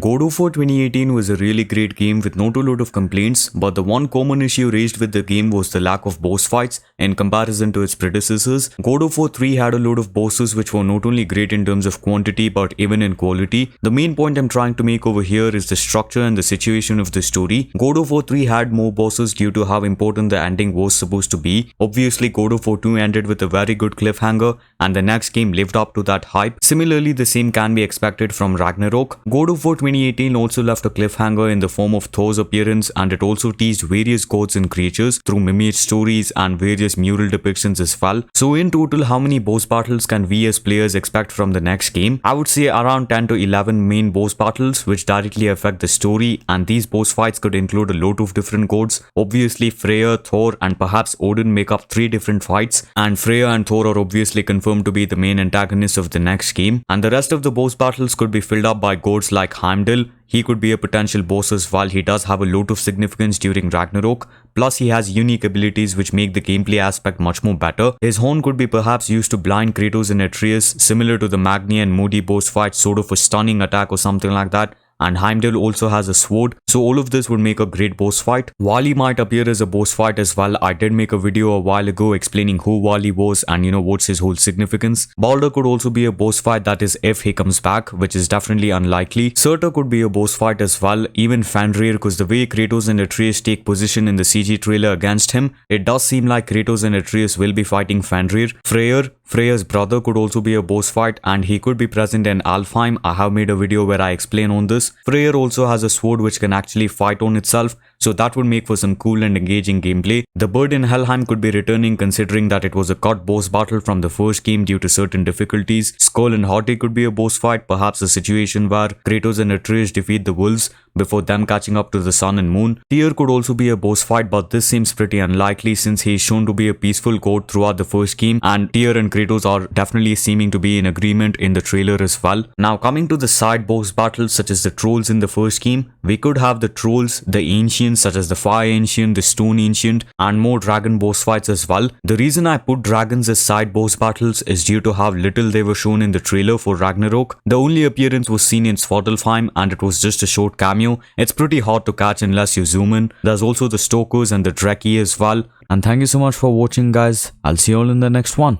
God of War 2018 was a really great game with not a lot of complaints, but the one common issue raised with the game was the lack of boss fights in comparison to its predecessors. God of War 3 had a lot of bosses which were not only great in terms of quantity but even in quality. The main point I'm trying to make over here is the structure and the situation of the story. God of War 3 had more bosses due to how important the ending was supposed to be. Obviously, God of War 2 ended with a very good cliffhanger and the next game lived up to that hype. Similarly, the same can be expected from Ragnarok. God of War 2018 also left a cliffhanger in the form of Thor's appearance, and it also teased various gods and creatures through mimic stories and various mural depictions as well. So in total, how many boss battles can we as players expect from the next game? I would say around 10 to 11 main boss battles which directly affect the story, and these boss fights could include a lot of different gods. Obviously Freya, Thor and perhaps Odin make up 3 different fights, and Freya and Thor are obviously confirmed to be the main antagonists of the next game, and the rest of the boss battles could be filled up by gods like Heimdall. He could be a potential boss as well. He does have a lot of significance during Ragnarok. Plus he has unique abilities which make the gameplay aspect much more better. His horn could be perhaps used to blind Kratos and Atreus, similar to the Magni and Moody boss fight, sort of a stunning attack or something like that. And Heimdall also has a sword, so all of this would make a great boss fight. Wally might appear as a boss fight as well. I did make a video a while ago explaining who Wally was and what's his whole significance. Baldur could also be a boss fight, that is if he comes back, which is definitely unlikely. Surtur could be a boss fight as well, even Fenrir, because the way Kratos and Atreus take position in the CG trailer against him, it does seem like Kratos and Atreus will be fighting Fenrir. Freya's brother could also be a boss fight, and he could be present in Alfheim. I have made a video where I explain on this. Freyr also has a sword which can actually fight on itself, so that would make for some cool and engaging gameplay. The bird in Helheim could be returning considering that it was a cut boss battle from the first game due to certain difficulties. Skull and Hati could be a boss fight, perhaps a situation where Kratos and Atreus defeat the wolves before them catching up to the sun and moon. Tyr could also be a boss fight, but this seems pretty unlikely since he is shown to be a peaceful god throughout the first game, and Tyr and Kratos are definitely seeming to be in agreement in the trailer as well. Now coming to the side boss battles such as the trolls in the first game, we could have the trolls, the ancients such as the fire ancient, the stone ancient, and more dragon boss fights as well. The reason I put dragons as side boss battles is due to how little they were shown in the trailer for Ragnarok. The only appearance was seen in Svartalfheim and it was just a short cameo. It's pretty hard to catch unless you zoom in. There's also the Stokers and the Dreki as well. And thank you so much for watching guys. I'll see you all in the next one.